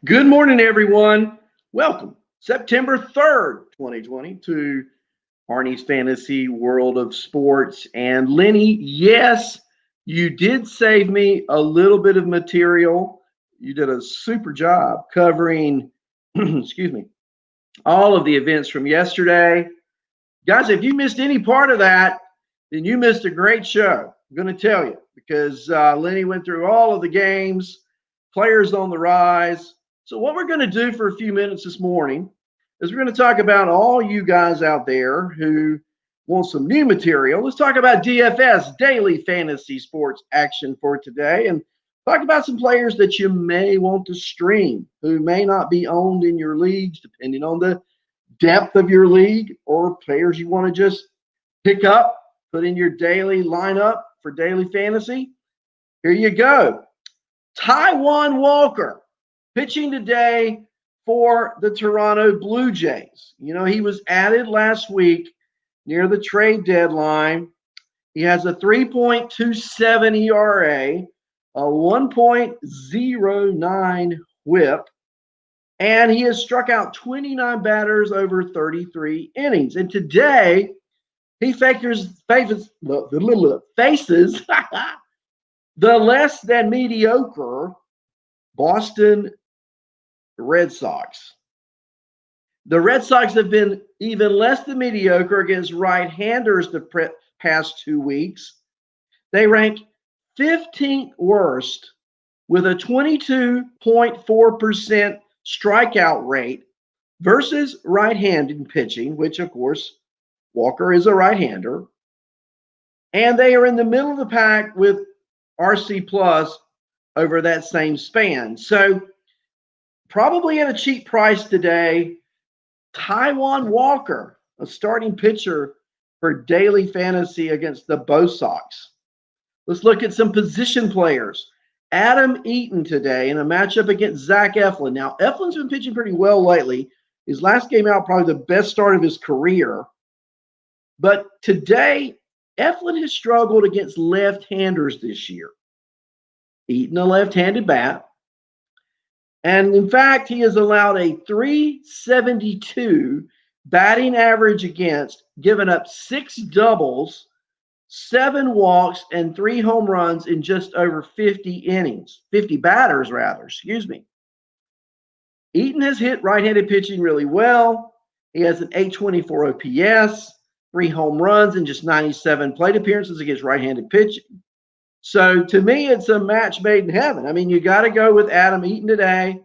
Good morning, everyone. Welcome, September 3rd, 2020, to Arnie's Fantasy World of Sports. And Lenny, yes, you did save me a little bit of material. You did a super job covering, excuse me, all of the events from yesterday. Guys, if you missed any part of that, then you missed a great show. I'm going to tell you because Lenny went through all of the games, players on the rise. So, what we're going to do for a few minutes this morning is we're going to talk about all you guys out there who want some new material. Let's talk about DFS, Daily Fantasy Sports Action for today, and talk about some players that you may want to stream who may not be owned in your leagues, depending on the depth of your league, or players you want to just pick up, put in your daily lineup for daily fantasy. Here you go. Taijuan Walker pitching today for the Toronto Blue Jays. You know, he was added last week near the trade deadline. He has a 3.27 ERA, a 1.09 whip, and he has struck out 29 batters over 33 innings. And today, he faces the less than mediocre Boston Red Sox. The Red Sox have been even less than mediocre against right-handers the past 2 weeks. They rank 15th worst with a 22.4% strikeout rate versus right-handed pitching, which, of course, Walker is a right-hander. And they are in the middle of the pack with RC Plus over that same span. So probably at a cheap price today, Taijuan Walker, a starting pitcher for daily fantasy against the Bo Sox. Let's look at some position players. Adam Eaton today in a matchup against Zach Eflin. Now, Eflin's been pitching pretty well lately. His last game out, probably the best start of his career. But today, Eflin has struggled against left-handers this year. Eaton, a left-handed bat. And in fact, he has allowed a 372 batting average against, given up 6 doubles, 7 walks, and 3 home runs in just over 50 innings. 50 batters, rather, excuse me. Eaton has hit right-handed pitching really well. He has an 824 OPS, 3 home runs, and just 97 plate appearances against right-handed pitching. So to me, it's a match made in heaven. I mean, you got to go with Adam Eaton today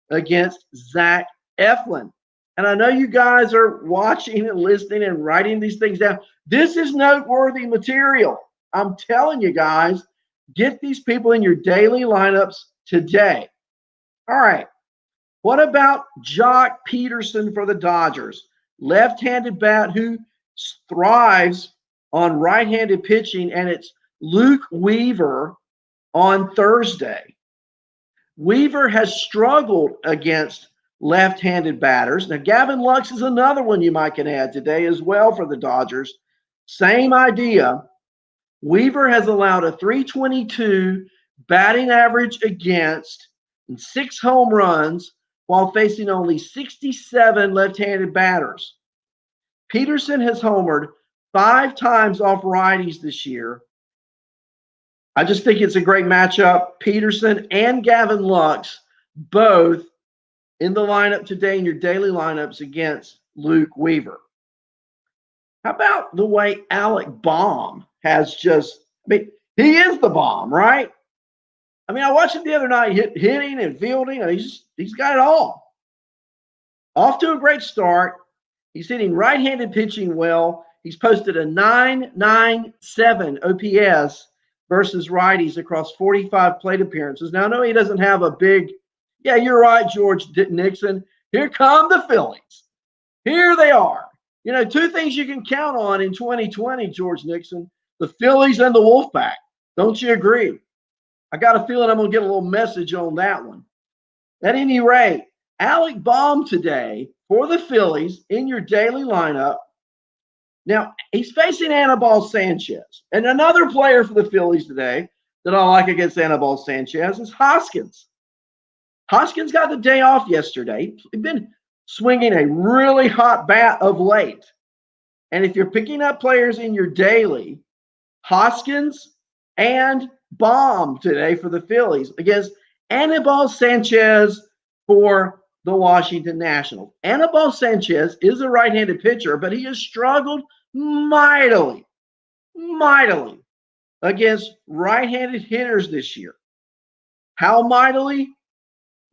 against Zach Eflin. And I know you guys are watching and listening and writing these things down. This is noteworthy material. I'm telling you guys, get these people in your daily lineups today. All right. What about Jock Peterson for the Dodgers? Left-handed bat who thrives on right-handed pitching, and it's Luke Weaver on Thursday. Weaver has struggled against left-handed batters. Now, Gavin Lux is another one you might can add today as well for the Dodgers. Same idea. Weaver has allowed a 322 batting average against and 6 home runs while facing only 67 left-handed batters. Peterson has homered 5 times off righties this year. I just think it's a great matchup. Peterson and Gavin Lux both in the lineup today in your daily lineups against Luke Weaver. How about the way Alec Baum has just, he is the bomb, right? I watched him the other night hitting and fielding. He's got it all. Off to a great start. He's hitting right-handed pitching well. He's posted a 997 OPS versus righties across 45 plate appearances. Now, I know he doesn't have a big, yeah, you're right, George Nixon. Here come the Phillies. Here they are. You know, 2 things you can count on in 2020, George Nixon, the Phillies and the Wolfpack. Don't you agree? I got a feeling I'm going to get a little message on that one. At any rate, Alec Baum today for the Phillies in your daily lineup. Now, he's facing Anibal Sanchez. And another player for the Phillies today that I like against Anibal Sanchez is Hoskins. Hoskins got the day off yesterday. He's been swinging a really hot bat of late. And if you're picking up players in your daily, Hoskins and Baum today for the Phillies against Anibal Sanchez for the Washington Nationals. Anibal Sanchez is a right-handed pitcher, but he has struggled mightily against right-handed hitters this year. How mightily?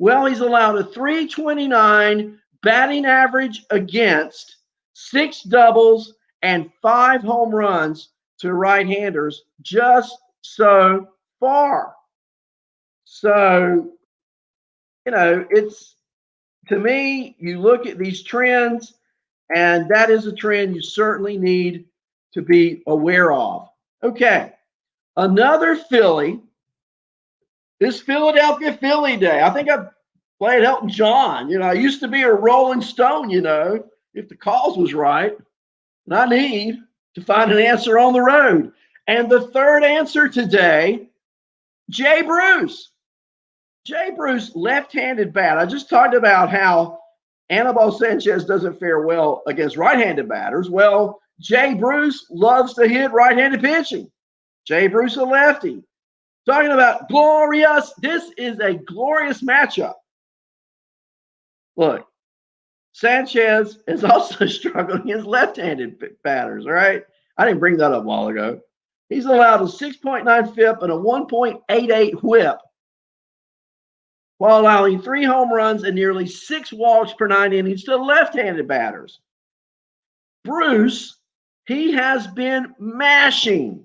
Well, he's allowed a 329 batting average against, 6 doubles, and 5 home runs to right-handers just so far. So, it's, to me, you look at these trends, and that is a trend you certainly need to be aware of. Okay, another Philly. This Philadelphia Philly Day. I think I played Elton John. I used to be a Rolling Stone, if the cause was right. And I need to find an answer on the road. And the third answer today, Jay Bruce. Jay Bruce, left-handed bat. I just talked about how Anibal Sanchez doesn't fare well against right-handed batters. Well, Jay Bruce loves to hit right-handed pitching. Jay Bruce, a lefty. Talking about glorious. This is a glorious matchup. Look, Sanchez is also struggling against left-handed batters, all right? I didn't bring that up a while ago. He's allowed a 6.9 FIP and a 1.88 whip while allowing 3 home runs and nearly 6 walks per 9 innings to left-handed batters. Bruce, he has been mashing,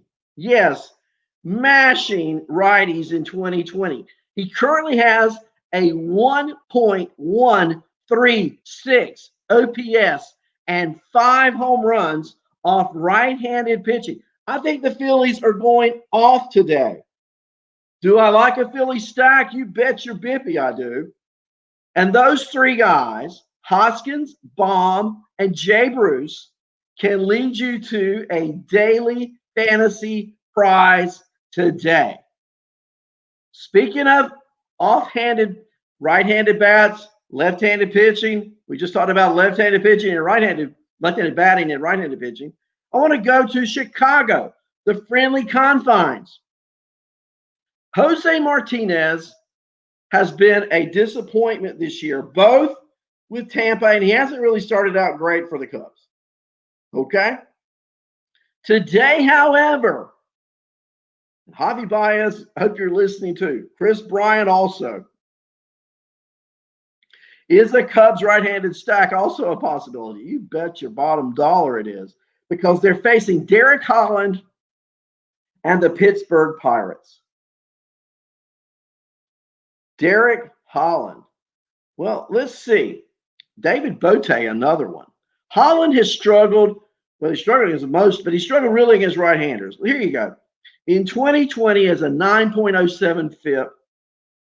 mashing righties in 2020. He currently has a 1.136 OPS and 5 home runs off right-handed pitching. I think the Phillies are going off today. Do I like a Philly stack? You bet your bippy I do. And those 3 guys, Hoskins, Baum, and Jay Bruce, can lead you to a daily fantasy prize today. Speaking of off-handed, right-handed bats, left-handed pitching, we just talked about left-handed pitching and left-handed batting and right-handed pitching. I want to go to Chicago, the friendly confines. Jose Martinez has been a disappointment this year, both with Tampa, and he hasn't really started out great for the Cubs. Okay? Today, however, Javi Baez, I hope you're listening too. Chris Bryant also. Is the Cubs right-handed stack also a possibility? You bet your bottom dollar it is, because they're facing Derek Holland and the Pittsburgh Pirates. Derek Holland. Well, let's see. David Bote, another one. Holland has struggled. Well, he's struggled against most, but he struggled really against right-handers. Here you go. In 2020, as a 9.07 FIP,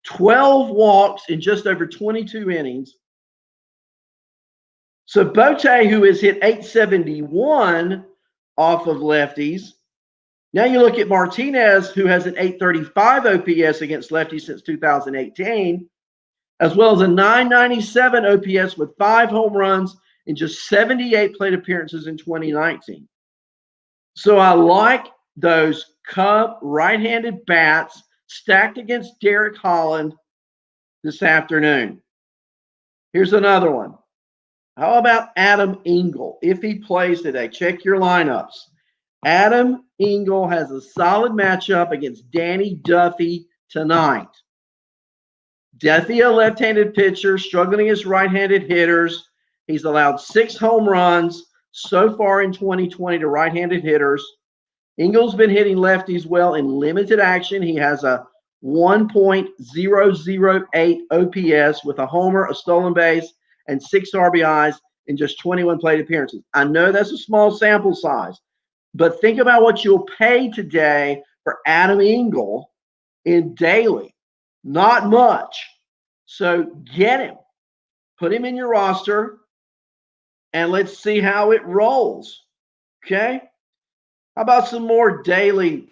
12 walks in just over 22 innings. So Bote, who has hit 871 off of lefties. Now you look at Martinez, who has an 835 OPS against lefties since 2018, as well as a 997 OPS with 5 home runs in just 78 plate appearances in 2019. So I like those Cub right-handed bats stacked against Derek Holland this afternoon. Here's another one. How about Adam Engel? If he plays today, check your lineups. Adam Engel has a solid matchup against Danny Duffy tonight. Duffy, a left-handed pitcher, struggling against right-handed hitters. He's allowed 6 home runs so far in 2020 to right-handed hitters. Engel's been hitting lefties well in limited action. He has a 1.008 OPS with a homer, a stolen base, and 6 RBIs in just 21 plate appearances. I know that's a small sample size, but think about what you'll pay today for Adam Engel in daily. Not much. So get him. Put him in your roster, and let's see how it rolls. Okay? How about some more daily?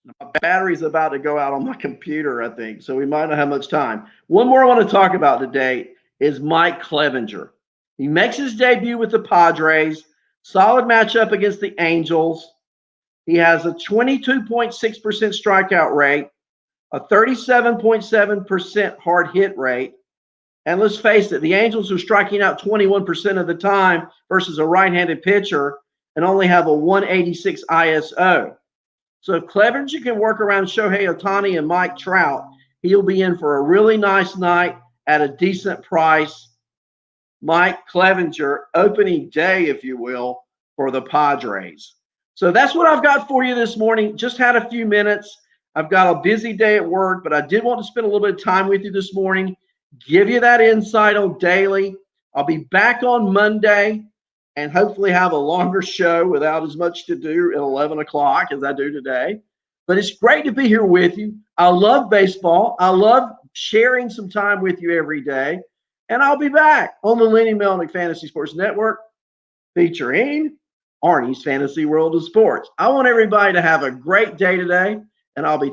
My battery's about to go out on my computer, I think, so we might not have much time. One more I want to talk about today is Mike Clevinger. He makes his debut with the Padres. Solid matchup against the Angels. He has a 22.6% strikeout rate, a 37.7% hard hit rate. And let's face it, the Angels are striking out 21% of the time versus a right-handed pitcher and only have a 186 ISO. So if Clevenger can work around Shohei Ohtani and Mike Trout, he'll be in for a really nice night at a decent price. Mike Clevinger, opening day, if you will, for the Padres. So that's what I've got for you this morning. Just had a few minutes. I've got a busy day at work, but I did want to spend a little bit of time with you this morning, give you that insight on daily. I'll be back on Monday and hopefully have a longer show without as much to do at 11 o'clock as I do today. But it's great to be here with you. I love baseball. I love sharing some time with you every day. And I'll be back on the Lenny Melnick Fantasy Sports Network featuring Arnie's Fantasy World of Sports. I want everybody to have a great day today, and I'll be